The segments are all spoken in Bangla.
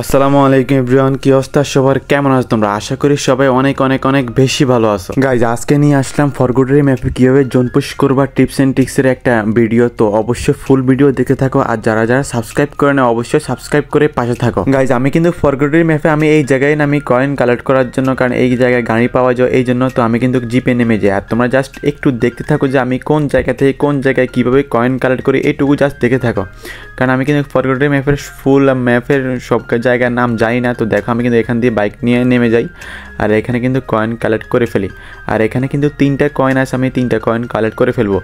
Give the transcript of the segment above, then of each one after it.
আসসালামু আলাইকুম এভরিওয়ান, কি অবস্থা সবার? কেমন আছো তোমরা? আশা করি সবাই অনেক অনেক অনেক বেশি ভালো আছো। গাইজ, আজকে নিয়ে আসলাম ফরগটের ম্যাপে কীভাবে জোন পুশ করবা টিপস অ্যান্ড ট্রিক্সের একটা ভিডিও। তো অবশ্যই ফুল ভিডিও দেখে থাকো, আর যারা যারা সাবস্ক্রাইব করে না অবশ্যই সাবস্ক্রাইব করে পাশে থাকো। গাইজ, আমি কিন্তু ফরগটের ম্যাপে আমি এই জায়গায় নামি কয়েন কালেক্ট করার জন্য, কারণ এই জায়গায় গাড়ি পাওয়া যায়, এই জন্য তো আমি কিন্তু জিপে নেমে যাই। আর তোমরা জাস্ট একটু দেখতে থাকো যে আমি কোন জায়গা থেকে কোন জায়গায় কীভাবে কয়েন কালেক্ট করি, এইটুকু জাস্ট দেখে থাকো। কারণ আমি কিন্তু ফরগটের ম্যাপের ফুল ম্যাপের সব জায়গার নাম জানি না। তো দেখো, আমি কিন্তু এখান দিয়ে বাইক নিয়ে নেমে যাই, আর এখানে কিন্তু কয়েন কালেক্ট করে ফেলি। আর এখানে কিন্তু 3টা কয়েন আছে, আমি 3টা কয়েন কালেক্ট করে ফেলবো।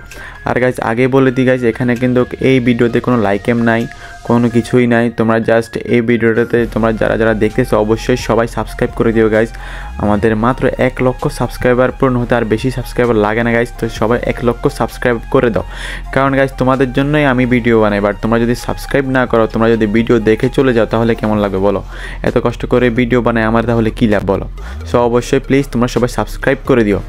আর গাইজ, আগে বলে দিই গাইজ, এখানে কিন্তু এই ভিডিওতে কোনো লাইকেম নাই, কোনো কিছুই নাই। তোমরা জাস্ট এই ভিডিওটাতে তোমরা যারা যারা দেখতেছো অবশ্যই সবাই সাবস্ক্রাইব করে দিও গাইজ। আমাদের মাত্র 1 লক্ষ সাবস্ক্রাইবার পূর্ণ হতে আর বেশি সাবস্ক্রাইবার লাগে না গাইজ। তো সবাই 1 লক্ষ সাবস্ক্রাইব করে দাও, কারণ গাইজ তোমাদের জন্যই আমি ভিডিও বানাই। বাট তোমরা যদি সাবস্ক্রাইব না করো, তোমরা যদি ভিডিও দেখে চলে যাও, তাহলে কেমন লাগবে বলো? এত কষ্ট করে ভিডিও বানাই আমার, তাহলে কী লাভ বলো? সো অবশ্যই প্লিজ তোমরা সবাই সাবস্ক্রাইব করে দিও।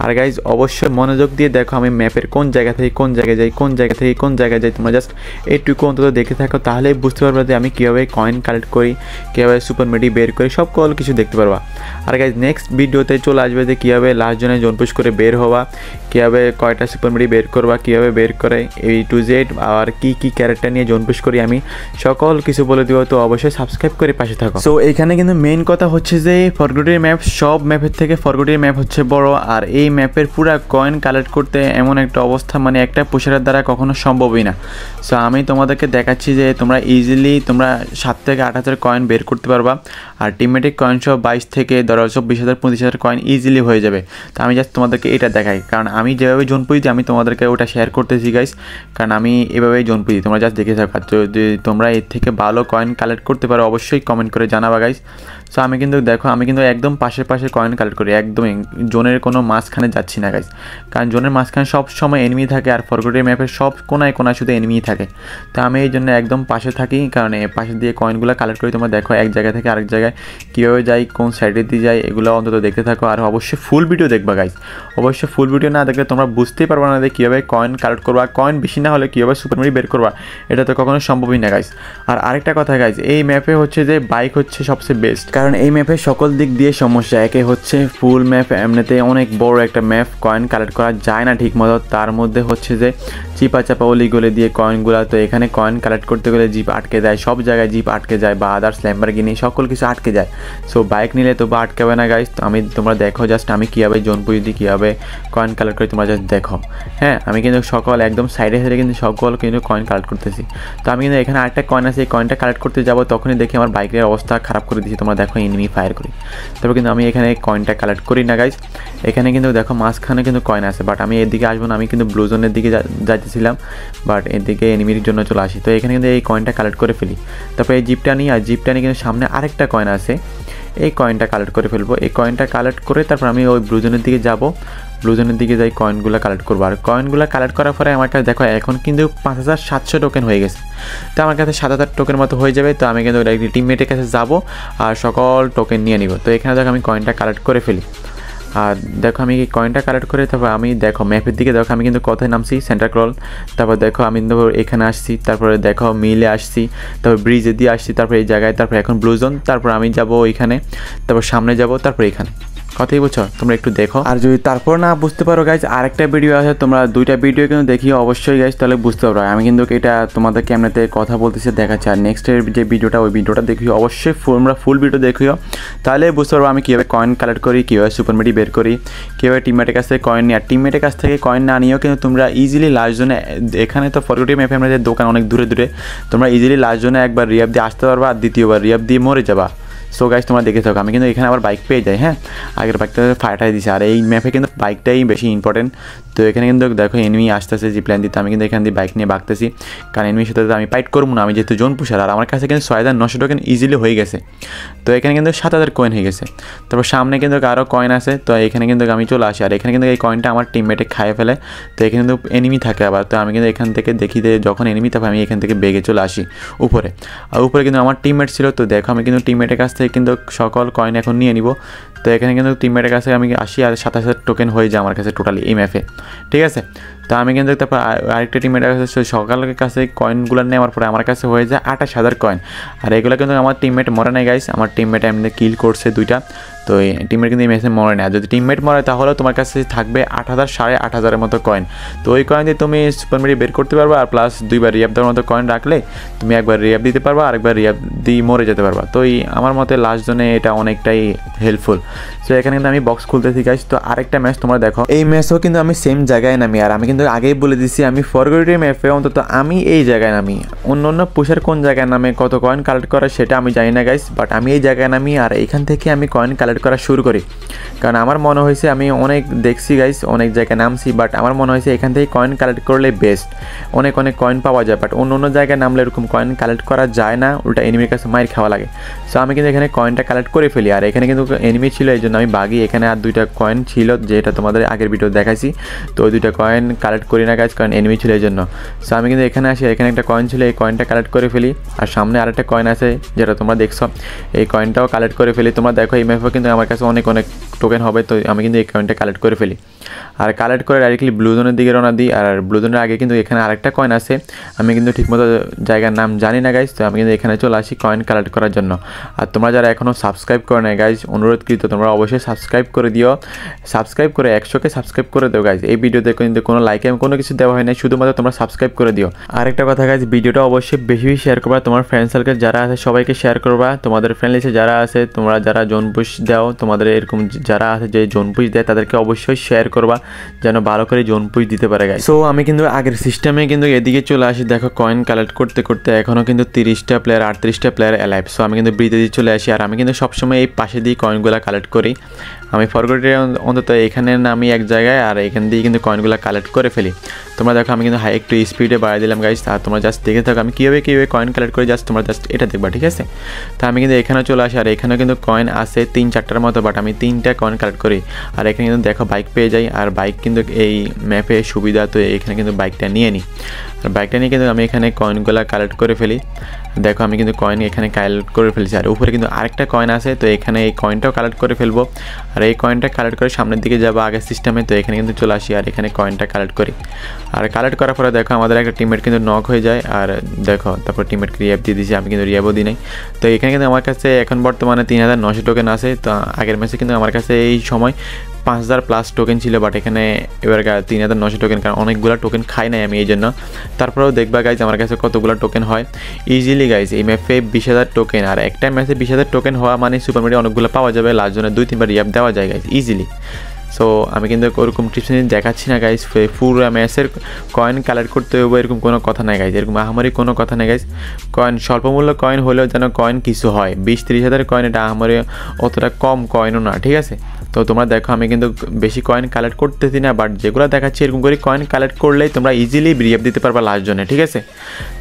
আর গাইজ, অবশ্যই মনোযোগ দিয়ে দেখো আমি ম্যাপের কোন জায়গা থেকে কোন জায়গায় যাই, কোন জায়গা থেকে কোন জায়গায় যাই। তোমরা জাস্ট এইটুকু অন্তত দেখে থাকো, তাহলেই বুঝতে পারবে যে আমি কীভাবে কয়েন কালেক্ট করি, কীভাবে সুপার মেডি বের করি, সব কিছু দেখতে পারবা। আর গাইজ, নেক্সট ভিডিওতে চলে আসবে যে কীভাবে লাস্ট জনে জোন পুশ করে বের হওয়া, কীভাবে কয়টা সুপার মেডি বের করবা, কীভাবে বের করে A to Z, আর কী কী ক্যারেক্টার নিয়ে জোন পুশ করি আমি সকল কিছু বলে দিব। তো অবশ্যই সাবস্ক্রাইব করে পাশে থাকো। সো এখানে কিন্তু মেইন কথা হচ্ছে যে ফরগটের ম্যাপ সব ম্যাপের থেকে ফরগটের ম্যাপ হচ্ছে বড়, আর এই ম্যাপের পুরো কয়েন কালেক্ট করতে এমন একটা অবস্থা, মানে একটা পুষারের দ্বারা কখনো সম্ভবই না। সো আমি তোমাদেরকে দেখাচ্ছি যে তোমরা ইজিলি তোমরা 7 থেকে 8,000 কয়েন বের করতে পারবা, আর টিমেটিক কয়েন সব 22 থেকে 20,000 25,000 কয়েন ইজিলি হয়ে যাবে। তো আমি জাস্ট তোমাদেরকে এটা দেখাই, কারণ আমি যেভাবে জোন পুষি আমি তোমাদেরকে ওটা শেয়ার করতেছি গাইস, কারণ আমি এভাবেই জোন পুষি। তোমরা জাস্ট দেখে থাকো, যদি তোমরা এর থেকে ভালো কয়েন কালেক্ট করতে পারো অবশ্যই কমেন্ট করে জানাবা গাইস। সো আমি কিন্তু দেখো, আমি কিন্তু একদম পাশে কয়েন কালেক্ট করি, একদমই জোনের কোনো মাঝখানে যাচ্ছি না গাইস, কারণ জোনের মাঝখানে সব সময় এনিমি থাকে, আর ফরগটের ম্যাপের সব কোনায় শুধু এনিমিই থাকে। তো আমি এই জন্য একদম পাশে থাকি, কারণ পাশে দিয়ে কয়েনগুলো কালেক্ট করি। তোমরা দেখো এক জায়গা থেকে আরেক জায়গায় কীভাবে যাই, কোন সাইডে দিয়ে যাই, এগুলো অন্তত দেখতে থাকো। আর অবশ্যই ফুল ভিডিও দেখবা গাইস, অবশ্যই ফুল ভিডিও না দেখলে তোমরা বুঝতেই পারবে না যে কীভাবে কয়েন কালেক্ট করবা, কয়েন বেশি না হলে কীভাবে সুপার মেডি বের করবা, এটা তো কখনো সম্ভবই না গাইস। আর আরেকটা কথা গাইস, এই ম্যাপে হচ্ছে যে বাইক হচ্ছে সবচেয়ে বেস্ট, কারণ এই ম্যাপে সকল দিক দিয়ে সমস্যা। একে হচ্ছে ফুল ম্যাপ এমনিতে অনেক বড় একটা ম্যাপ, কয়েন কালেক্ট করা যায় না ঠিক মতো। তার মধ্যে হচ্ছে যে চিপা চাপা অলিগলি দিয়ে কয়েনগুলো, তো এখানে কয়েন কালেক্ট করতে গেলে জিপ আটকে যায়, সব জায়গায় জিপ আটকে যায়, বা আদার্স ল্যাম্বরগিনি সকল কিছু আটকে যায়। সো বাইক নিলে তো আটকাবে না গাইস। তো তোমরা দেখো জাস্ট আমি কীভাবে জোন পুষি দিই, কীভাবে কয়েন কালেক্ট করি, তোমরা জাস্ট দেখো। হ্যাঁ, আমি কিন্তু একদম সাইডে কিন্তু কিন্তু কয়েন কালেক্ট করতেছি। তো আমি কিন্তু এখানে আরেকটা কয়েন আছে, এই কয়েনটা কালেক্ট করতে যাবো, তখনই দেখি আমার বাইকের অবস্থা খারাপ করে দিচ্ছি। তোমরা দেখো এনিমি ফায়ার করি, তারপর কিন্তু আমি এখানে কয়েনটা কালেক্ট করি না গাইস। এখানে কিন্তু দেখো মাঝখানে কিন্তু কয়েন আছে, বাট আমি এদিকে আসবো না, আমি কিন্তু ব্লু জোনের দিকে যাইতেছিলাম, বাট এদিকে এনিমির জন্য চলে আসি। তো এখানে কিন্তু এই কয়েনটা কালেক্ট করে ফেলি, তারপর এই জিপটা নিই, আর জিপটা নিয়ে কিন্তু সামনে আরেকটা কয়েন আছে, এই কয়েনটা কালেক্ট করে ফেলবো। এই কয়েনটা কালেক্ট করে তারপর আমি ওই ব্লু জোনের দিকে যাবো, ব্লু জোনের দিকে যাই কয়েনগুলো কালেক্ট করবো। আর কয়েনগুলো কালেক্ট করার পরে আমার কাছে দেখো এখন কিন্তু 5,700 টোকেন হয়ে গেছে। তো আমার কাছে 7,000 টোকেন মতো হয়ে যাবে। তো আমি কিন্তু টিমমেটের কাছে যাবো আর সকল টোকেন নিয়ে নিব। তো এখানে দেখো আমি কয়েনটা কালেক্ট করে ফেলি, আর দেখো আমি কয়েনটা কালেক্ট করে তারপর আমি দেখো ম্যাপের দিকে দেখো আমি কিন্তু কোথায় নামছি, সেন্টার ক্রল। তারপর দেখো আমি কিন্তু এখানে আসছি, তারপরে দেখো মিলে আসছি, তারপর ব্রিজে দিয়ে আসছি, তারপর এই জায়গায়, তারপর এখন ব্লু জোন, তারপর আমি যাব ওইখানে, তারপর সামনে যাব, তারপর এখানে। কথাই বুঝছো? তোমরা একটু দেখো। আর যদি তারপর না বুঝতে পারো গাইজ, আরেকটা ভিডিও আছে, তোমরা 2টা ভিডিও কিন্তু দেখিও অবশ্যই গাইজ, তাহলে বুঝতে পারো। আমি কিন্তু এটা তোমাদেরকে এমনিতে কথা বলতেছি দেখাচ্ছি, আর নেক্সটের যে ভিডিওটা ওই ভিডিওটা দেখিও অবশ্যই, তোমরা ফুল ভিডিও দেখিও, তাহলে বুঝতে পারবো আমি কীভাবে কয়েন কালেক্ট করি, কীভাবে সুপার মেডি বের করি, কীভাবে টিমমেটের কাছ থেকে কয়েন নিই। আর টিমমেটের কাছ থেকে কয়েন না নিয়েও কিন্তু তোমরা ইজিলি লাস্ট জোনে, এখানে তো ফরগটের ম্যাপে আমাদের দোকান অনেক দূরে, তোমরা ইজিলি লাস্ট জোনে একবার রিয়াব দিয়ে আসতে পারবা, আর দ্বিতীয়বার রিয়াব দিয়ে মরে যাবা। সো গাইজ, তোমরা দেখে থাকো, আমি কিন্তু এখানে আবার বাইক পেয়ে যাই। হ্যাঁ, আগের বাইকটা ফাটাই দিছে, আর এই ম্যাপে কিন্তু বাইকটাই বেশি ইম্পর্টেন্ট। তো এখানে কিন্তু দেখো এনিমি আসতেছে জি প্ল্যান দিতে, আমি কিন্তু এখান দিয়ে বাইক নিয়ে ভাগতেছি, কারণ এনিমির সাথে আমি ফাইট করবো না, আমি যেহেতু জোন পুষার। আর আমার কাছে কিন্তু 6,900 টোকেন ইজিলি হয়ে গেছে। তো এখানে কিন্তু 7,000 কয়েন হয়ে গেছে। তারপর সামনে কিন্তু আরও কয়েন আছে, তো এখানে কিন্তু আমি চলে আসি, আর এখানে কিন্তু এই কয়েনটা আমার টিমমেটে খাইয়ে ফেলে। তো এখানে কিন্তু এনিমি থাকে আবার, তো আমি কিন্তু এখান থেকে দেখি যে যখন এনিমি, তারপর আমি এখান থেকে বেগে চলে আসি উপরে। আর উপরে কিন্তু আমার টিমমেট ছিল, তো দেখো আমি কিন্তু টিমমেটের কাছ থেকে কিন্তু সকল কয়েন এখন নিয়ে নিব। তো এখানে কিন্তু টিমমেটের কাছে আমি আসি, আর 27,000 টোকেন হয়ে যায় আমার কাছে টোটালি এই ম্যাপে, ঠিক আছে। তো আমি কিন্তু তারপর আরেকটা টিমের সকালের কাছে কয়েনগুলো নেওয়ার পরে আমার কাছে হয়ে যায় 28,000 কয়েন। আর এগুলো কিন্তু আমার টিমমেট মরে নাই গাইস, আমার টিমমেট এমনি কিল করছে 2টা। তো এই টিমমেট কিন্তু এই ম্যাচে মরে না। আর যদি টিমমেট মরে তাহলে তোমার কাছে থাকবে 8,000 8,500-এর মতো কয়েন। তো ওই কয়েন দিয়ে তুমি সুপার মেরি বের করতে পারবা, আর প্লাস 2বার রিয়াব দেওয়ার মতো কয়েন রাখলে তুমি একবার রিয়াব দিতে পারবা, আরেকবার রিয়াব দিয়ে মরে যেতে পারবা। তো এই আমার মতে লাস্ট জোনে এটা অনেকটাই হেল্পফুল। সো এখানে কিন্তু আমি বক্স খুলতেছি গাইস। তো আরেকটা ম্যাচ তোমরা দেখো, এই ম্যাচও কিন্তু আমি সেম জায়গায় নামি। আর আমি কিন্তু আগেই বলে দিচ্ছি আমি ফরগেটেড ম্যাপে অন্তত আমি এই জায়গায় নামি। অন্য পুষার কোন জায়গায় নামে কত কয়েন কালেক্ট করে সেটা আমি জানি না গাইস, বাট আমি এই জায়গায় নামি আর এখান থেকে আমি কয়েন কালেক্ট করা শুরু করি। কারণ আমার মনে হয়েছে আমি অনেক দেখছি গাইস, অনেক জায়গায় নামছি, বাট আমার মনে হয়েছে এখান থেকে কয়েন কালেক্ট করলে বেস্ট, অনেক কয়েন পাওয়া যায়। বাট অন্য জায়গায় নামলে এরকম কয়েন কালেক্ট করা যায় না, উল্টা এনিমির কাছে মাইর খাওয়া লাগে। সো আমি কিন্তু এখানে কয়েনটা কালেক্ট করে ফেলি। আর এখানে কিন্তু এনিমি ছিল, এই জন্য আমি বাগি। এখানে আর 2টা কয়েন ছিল যেটা তোমাদের আগের ভিডিও দেখাইছি। তো ওই 2টা কয়েন কালেক্ট করি না গাইস, কারণ এনিমি ছিল এই জন্য। সো আমি কিন্তু এখানে আসি, এখানে একটা কয়েন ছিল, এই কয়েনটা কালেক্ট করে ফেলি। আর সামনে আরেকটা কয়েন আছে যেটা তোমরা দেখছো, এই কয়েনটাও কালেক্ট করে ফেলি। তোমরা দেখো এই ম্যাপে কিন্তু আমার কাছে অনেক টোকেন হবে। তো আমি কিন্তু এই কয়েনটা কালেক্ট করে ফেলি আর কালেক্ট করে ডাইরেক্টলি ব্লু জোনের দিকে রওনা দিই। আর ব্লু জোনের আগে কিন্তু এখানে আরেকটা কয়েন আছে, আমি কিন্তু ঠিকমতো জায়গার নাম জানি না গাইজ। তো আমি কিন্তু এখানে চলে আসি কয়েন কালেক্ট করার জন্য। আর তোমরা যারা এখনও সাবস্ক্রাইব করে নাই গাইজ, অনুরোধকৃত তোমরা অবশ্যই সাবস্ক্রাইব করে দিও। সাবস্ক্রাইব করে 100কে সাবস্ক্রাইব করে দেও গাইজ। এই ভিডিওতে কিন্তু কোনো লাইক কোনো কিছু দেওয়া হয় না, শুধুমাত্র তোমরা সাবস্ক্রাইব করে দিও। আরেকটা কথা গাইজ, ভিডিওটা অবশ্যই বেশি শেয়ার করবা, তোমার ফ্রেন্ড সার্কেল যারা আছে সবাইকে শেয়ার করবা। তোমাদের ফ্রেন্ড লিস্টে যারা আছে, তোমরা যারা জোন পুশ দাও, তোমাদের এরকম যারা আছে যে জোন পুশ দেয় তাদেরকে অবশ্যই শেয়ার করবা, যেন ভালো করে জোন পুশ দিতে পারে গাইজ। সো আমি কিন্তু আগের সিস্টেমে কিন্তু এদিকে চলে আসি। দেখো কয়েন কালেক্ট করতে করতে এখনও কিন্তু 30টা প্লেয়ার 38টা প্লেয়ার অ্যালাইভ। সো আমি কিন্তু ব্রিজে দিয়ে চলে আসি। আর আমি কিন্তু সবসময় এই পাশে দিয়ে কয়েনগুলো কালেক্ট করি। আমি ফরগেটে অন্তত এখানে নামি এক জায়গায়, আর এখান দিয়ে কিন্তু কয়েনগুলো কালেক্ট করে ফেলি। তোমরা দেখো আমি কিন্তু একটু স্পিডে বাড়িয়ে দিলাম গাইজ। আর তোমরা জাস্ট দেখে থাকো আমি কীভাবে কয়েন কালেক্ট করি, তোমরা জাস্ট এটা দেখবা, ঠিক আছে? তো আমি কিন্তু এখানেও চলে আসি। আর এখানেও কিন্তু কয়েন আছে 3-4টার মতো, বাট আমি 3টা কয়েন কালেক্ট করি। আর এখানে কিন্তু দেখো বাইক পেয়ে যাই। আর বাইক কিন্তু এই ম্যাপে সুবিধা, তো এখানে কিন্তু বাইকটা নিয়ে নিই। আর বাইকটা নিয়ে কিন্তু আমি এখানে কয়েনগুলো কালেক্ট করে ফেলি। দেখো আমি কিন্তু কয়েন এখানে কালেক্ট করে ফেলছি। আর উপরে কিন্তু আরেকটা কয়েন আছে, তো এখানে এই কয়েনটাও কালেক্ট করে ফেলবো। আর এই কয়েনটা কালেক্ট করে সামনের দিকে যাবো আগের সিস্টেমে। তো এখানে কিন্তু চলে আসি আর এখানে কয়েনটা কালেক্ট করি। আর কালেক্ট করার পরে দেখো আমাদের একটা টিমমেট কিন্তু নক হয়ে যায়। আর দেখো তারপর টিমমেটকে রিয়াব দিয়ে দিয়েছি, আমি কিন্তু রিয়াবও দিই নাই। তো এখানে কিন্তু আমার কাছে এখন বর্তমানে 3,900 টোকেন আছে। তো আগের ম্যাচে কিন্তু আমার কাছে এই সময় 5,000+ টোকেন ছিল, বাট এখানে এবার 3,900 টোকেন, কারণ অনেকগুলো টোকেন খাই নাই আমি এই জন্য। তারপরেও দেখবা গাইজ আমার কাছে কতগুলো টোকেন হয় ইজিলি গাইজ। এই ম্যাপে 20,000 টোকেন, আর একটা ম্যাচে 20,000 টোকেন হওয়া মানে সুপার মেরি অনেকগুলো পাওয়া যাবে। লাস্ট জন্য 2-3বার রিয়াব দেওয়া যায় গাইজ ইজিলি। সো আমি কিন্তু ওরকম টিপস দেখাচ্ছি না গাইজ। পুরো ম্যাচের কয়েন কালেক্ট করতে হবে এরকম কোনো কথা নাই গাইজ, এরকম আহামরি কোনো কথা নেই গাইজ। কয়েন স্বল্পমূল্য কয়েন হলেও যেন কয়েন কিছু হয়। 20-30 হাজার কয়েন এটা আহামরি অতটা কম কয়েনও না, ঠিক আছে? তো তোমরা দেখো আমি কিন্তু বেশি কয়েন কালেক্ট করতেছি না, বাট যেগুলো দেখাচ্ছি এরকম করে কয়েন কালেক্ট করলেই তোমরা ইজিলি রিয়াব দিতে পারবা লাস্ট জনে, ঠিক আছে?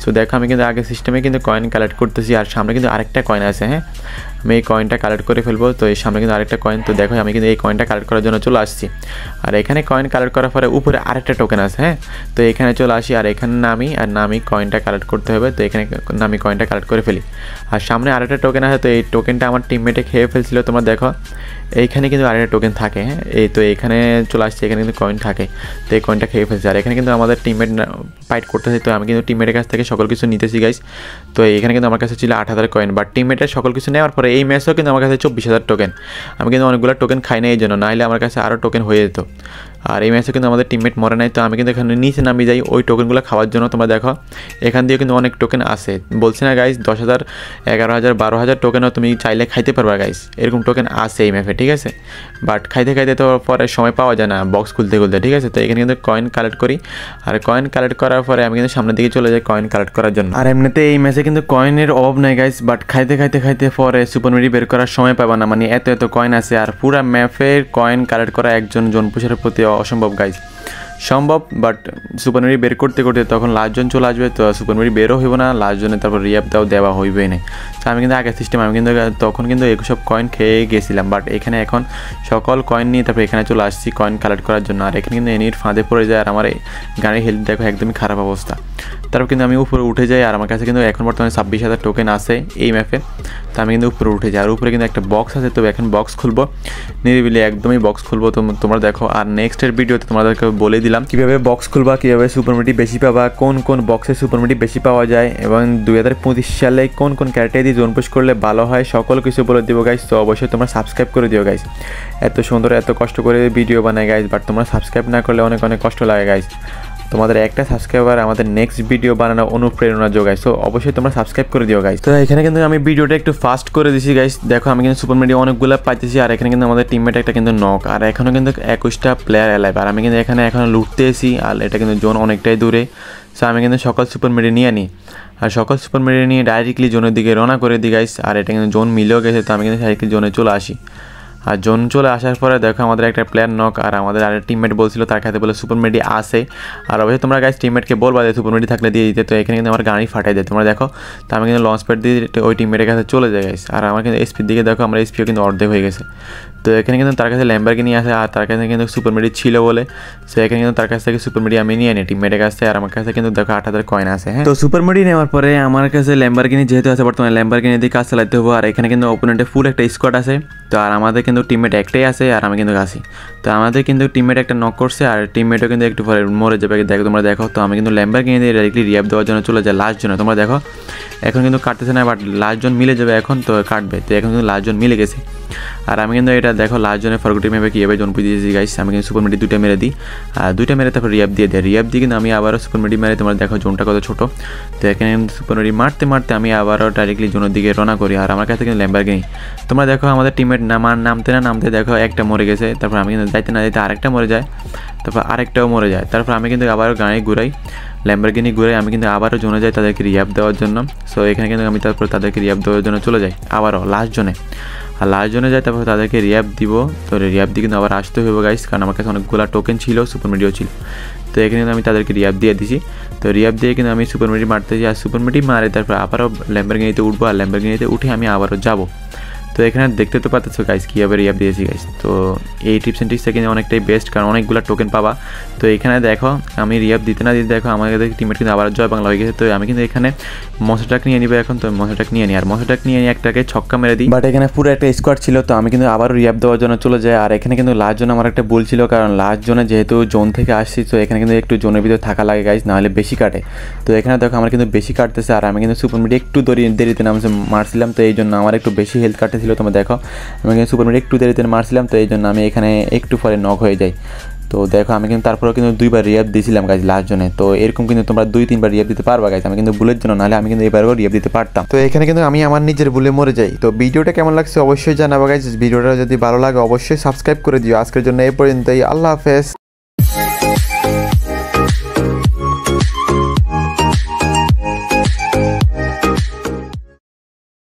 সো দেখো আমি কিন্তু আগের সিস্টেমে কিন্তু কয়েন কালেক্ট করতেছি। আর সামনে কিন্তু আরেকটা কয়েন আছে, হ্যাঁ আমি এই কয়েনটা কালেক্ট করে ফেলবো। তো এই সামনে কিন্তু আরেকটা কয়েন, তো দেখো আমি কিন্তু এই কয়েনটা কালেক্ট করার জন্য চলে আসছি। আর এখানে কয়েন কালেক্ট করার পরে উপরে আরেকটা টোকেন আছে, হ্যাঁ তো এখানে চলে আসি। আর এখানে নামি কয়েনটা কালেক্ট করতে হবে। তো এখানে নামি কয়েনটা কালেক্ট করে ফেলি। আর সামনে আরেকটা টোকেন আছে, তো এই টোকেনটা আমার টিমমেটে খেয়ে ফেলছিল। তোমরা দেখো এইখানে কিন্তু আরেকটা টোকেন থাকে, হ্যাঁ এই তো এখানে চলে আসছে, এখানে কিন্তু কয়েন থাকে। তো এই কয়েনটা খেয়ে ফেলছে। আর এখানে কিন্তু আমাদের টিমমেট ফাইট করতেছে। তো আমি কিন্তু টিমমেটের কাছ থেকে সকল কিছু নিতেছি গাইস। তো এখানে কিন্তু আমার কাছে ছিল 8,000 কয়েন, বাট টিমমেটের সকল কিছু নেওয়ার পরে এই ম্যাচেও কিন্তু আমার কাছে 24,000 টোকেন। আমি কিন্তু অনেকগুলো টোকেন খাই না এই জন্য, নাহলে আমার কাছে আরও টোকেন হয়ে যেত। আর এই ম্যাচে কিন্তু আমাদের টিমমেট মরে নাই। তো আমি কিন্তু এখানে নিচে নামিয়ে যাই ওই টোকেনগুলো খাওয়ার জন্য। তোমরা দেখো এখান দিয়ে কিন্তু অনেক টোকেন আছে, বলছি না গাইস 10,000 11,000 12,000 টোকেনও তুমি চাইলে খাইতে পারবা গাইস, এরকম টোকেন আছে এই ম্যাপে, ঠিক আছে? বাট খাইতে তো পরে সময় পাওয়া যায় না বক্স খুলতে, ঠিক আছে? তো এখানে কিন্তু কয়েন কালেক্ট করি। আর কয়েন কালেক্ট করার পরে আমি কিন্তু সামনের দিকে চলে যাই কয়েন কালেক্ট করার জন্য। আর এমনিতে এই ম্যাচে কিন্তু কয়েনের অভাব নেই গাইস, বাট খাইতে পরে সুপার মেরি বের করার সময় পাবা না, মানে এত কয়েন আছে। আর পুরা ম্যাপের কয়েন কালেক্ট করা একজন জোনপুষের প্রতি অসম্ভব গাইস। সম্ভব, বাট সুপার মেরি বের করতে তখন লাস্ট জন চলে আসবে। তো সুপার মেরি বেরও হইব না লাস্ট জনে, তারপর রিয়াব দেওয়া হইবেই না। তো আমি কিন্তু আগের সিস্টেম আমি কিন্তু তখন কিন্তু এসব কয়েন খেয়ে গেছিলাম, বাট এখানে এখন সকল কয়েন নিয়ে তারপর এখানে চলে আসছি কয়েন কালেক্ট করার জন্য। আর এখানে কিন্তু এনির ফাঁদে পড়ে যায়। আর আমার গাড়ির হেলথ দেখো একদমই খারাপ অবস্থা। তারপর কিন্তু আমি উপরে উঠে যাই, আর আমার কাছে কিন্তু এখন বর্তমানে 26,000 টোকেন আছে এই ম্যাপে। তো আমি কিন্তু উপরে উঠে যাই, আর উপরে কিন্তু একটা বক্স আছে। তো এখন বক্স খুলবো, নিরিবিলি একদমই বক্স খুলবো, তোমরা দেখো। আর নেক্সটের ভিডিওতে তোমাদেরকে বলে দিলাম কীভাবে বক্স খুলবা, কীভাবে সুপার মিটি বেশি পাবা, কোন কোন বক্সে সুপার মিটি বেশি পাওয়া যায়, এবং 2025 সালে কোন কোন ক্যারেক্টার দিয়ে জোন পুশ করলে ভালো হয়, সকল কিছু বলে দিব গাইস। তো অবশ্যই তোমরা সাবস্ক্রাইব করে দিও গাইস। এত সুন্দর এত কষ্ট করে ভিডিও বানায় গাইস, বাট তোমরা সাবস্ক্রাইব না করলে অনেক অনেক কষ্ট লাগে গাইস। তোমাদের একটা সাবস্ক্রাইবার আমাদের নেক্সট ভিডিও বানানো অনুপ্রেরণা যোগায়। সো অবশ্যই তোমরা সাবস্ক্রাইব করে দিও গাইস। তো এখানে কিন্তু আমি ভিডিওটা একটু ফাস্ট করে দিছি গাইস। দেখো আমি কিন্তু সুপার মিডিয়া অনেকগুলো পাইতেছি, আর এখানে কিন্তু আমাদের টিমমেট একটা কিন্তু নক, আর এখনও কিন্তু 21টা প্লেয়ার অ্যালাইভ। আর আমি কিন্তু এখানে এখন লুটতে এসি, আর এটা কিন্তু জোন অনেকটাই দূরে। সো আমি কিন্তু সকল সুপার মিডিয়া নিয়ে নিই, আর সকল সুপার মিডিয়া নিয়ে ডাইরেক্টলি জোনের দিকে রওনা করে দিই গাইস। আর এটা কিন্তু জোন মিলেও গেছে, তো আমি কিন্তু ডাইরেক্টলি জোনে চলে আসি। আর জোন চলে আসার পরে দেখো আমাদের একটা প্লেয়ার নক, আর আমাদের আরেক টিমমেট বলছিল তার কাছে বলে সুপার মেডি আসে। আর অবশ্যই তোমরা গাইস টিমমেটকে বলবা যে সুপার মেডি থাকলে দিয়ে দিতে। তো এখানে কিন্তু আমার গাড়ি ফাটাই দেয়, তোমরা দেখো। তো আমি কিন্তু লঞ্চ প্যাড দিয়ে ওই টিমমেটের কাছে চলে যাই গাইস। আর আমার কিন্তু এসপির দিকে দেখো, আমার এসপিও কিন্তু অর্ধেক হয়ে গেছে। তো এখানে কিন্তু তার কাছে ল্যাম্বরগিনি আছে, আর তার কাছে কিন্তু সুপার মেডি ছিল বলে সো এখানে কিন্তু তার কাছ থেকে সুপার মেডি আমি নিয়ে নিই টিমমেটের কাছে। আর আমার কাছে কিন্তু দেখো 8,000 কয়েন আছে। হ্যাঁ, তো সুপার মেডি নেওয়ার পরে আমার কাছে ল্যাম্বরগিনি যেহেতু আছে, বর্তমানে ল্যাম্বরগিনি দিয়ে কাজ চালাতে হবো। আর এখানে কিন্তু ওপোনেন্টে ফুল একটা স্কোয়াড আছে। তো আর আমাদের কিন্তু টিমমেট একটাই আছে, আর আমি কিন্তু আসি। তো আমাদের কিন্তু টিমমেট একটা নক করছে, আর টিমমেটও কিন্তু একটু পরে মরে যাবে, দেখো তোমরা দেখো। তো আমি কিন্তু ল্যাম্বরগিনি দিয়ে ডাইরেক্টলি রিয়াব দেওয়ার জন্য চলে যাই লাস্ট জন্য। তোমরা দেখো এখন কিন্তু কাটতেছে না, বাট লাস্ট জন মিলে যাবে এখন, তো কাটবে। তো এখন কিন্তু লাস্ট জন মিলে গেছে। আর আমি কিন্তু এটা দেখো লাস্ট জনের ফরগেটিং ম্যাপে কীভাবে জন পুই দিয়েছি গাইস। আমি কিন্তু সুপার মেডি 2টা মেরে দিই, আর 2টা মেরে তারপর রিয়াব দিয়ে দেয়। রিয়াব দিয়ে কিন্তু আমি আবারও সুপার মেডি মেরে, তোমরা দেখো জোনটা কত ছোটো। তো এখানে সুপার মেডি মারতে মারতে আমি আবারও ডাইরেক্টলি জোনের দিকে রওনা করি। আর আমার কাছে কিন্তু ল্যাম্বরগিনি। তোমরা দেখো আমাদের টিমমেট নামতে না নামতে দেখো একটা মরে গেছে। তারপর আমি কিন্তু যাইতে না যাইতে আরেকটা মরে যায়, তারপর আরেকটাও মরে যায়। তারপর আমি কিন্তু আবারও গাড়ি ঘুরাই, ল্যাম্বরগিনি ঘুরে আমি কিন্তু আবারও জোনে যাই তাদেরকে রিয়াব দেওয়ার জন্য। সো এখানে কিন্তু আমি তারপর তাদেরকে রিয়াব দেওয়ার জন্য চলে যাই আবারও লাস্ট জোনে। আর লাস্ট জোনে যাই, তারপর তাদেরকে রিয়াব দিব। তো রিয়াব দিয়ে কিন্তু আবার আসতে হবে গাইস, কারণ আমার কাছে অনেকগুলো টোকেন ছিল, সুপার মিডিও ছিল। তো এখানে কিন্তু আমি তাদেরকে রিয়াব দিয়ে দিছি। তো রিয়াব দিয়ে কিন্তু আমি সুপার মিডি মারতে যাই, আর সুপার মিডি মারে তারপর আবারও ল্যাম্বরগিনিতে উঠবো, আর ল্যাম্বরগিনিতে উঠে আমি আবারও যাবো। তো এখানে দেখতে তো পাচ্ছো গাইস কীভাবে রিয়াব দিয়েছি গাইস। তো এই টিপস অ্যান্ড ট্রিক্সটা কিন্তু অনেকটাই বেস্ট, কারণ অনেকগুলো টোকেন পাবা। তো এখানে দেখো আমি রিয়াব দিতে না দিতে দেখো আমাদের টিমমেট কিন্তু আবার জয় বাংলা হয়ে গেছে। তো আমি কিন্তু এখানে মশাটাক নিয়ে নিবো এখন। তো মশাটাক নিয়ে নিই, আর মশাটাক নিয়ে নিয়ে একটাকে ছক্কা মেরে দিই, বাট এখানে পুরো একটা স্কোয়াড ছিল। তো আমি কিন্তু আবারও রিয়াব দেওয়ার জন্য চলে যাই। আর এখানে কিন্তু লাস্ট জোন আমার একটা ভুল ছিল, কারণ লাস্ট জোনে যেহেতু জোন থেকে আসছি, তো এখানে কিন্তু একটু জোনের ভিতরে থাকা লাগে গাইস, নাহলে বেশি কাটে। তো এখানে দেখো আমার কিন্তু বেশি কাটতেছে, আর আমি কিন্তু সুপার মিডি একটু দেরিতে মারছিলাম। তো এই জন্য আমার একটু বেশি হেলথ কাটতেছিল। তোমরা দেখো আমি কিন্তু সুপার মিডি একটু দেরিতে মারছিলাম, তো এই জন্য আমি এখানে একটু পরে নক হয়ে যাই। তো দেখো আমি কিন্তু তারপরেও কিন্তু 2বার রিয়াব দিয়েছিলাম গাইজ লাস্ট জনে। তো এরকম কিন্তু তোমরা 2-3বার রিয়াব দিতে পারবা গাইজ। আমি কিন্তু ভুলের জন্য, নাহলে আমি কিন্তু এবারও রিয়াব দিতে পারতাম। তো এখানে কিন্তু আমি আমার নিজের ভুলে মরে যাই। তো ভিডিওটা কেমন লাগছে অবশ্যই জানাবা গাইজ। ভিডিওটা যদি ভালো লাগে অবশ্যই সাবস্ক্রাইব করে দিও। আজকের জন্য এই পর্যন্তই, আল্লাহ হাফেজ।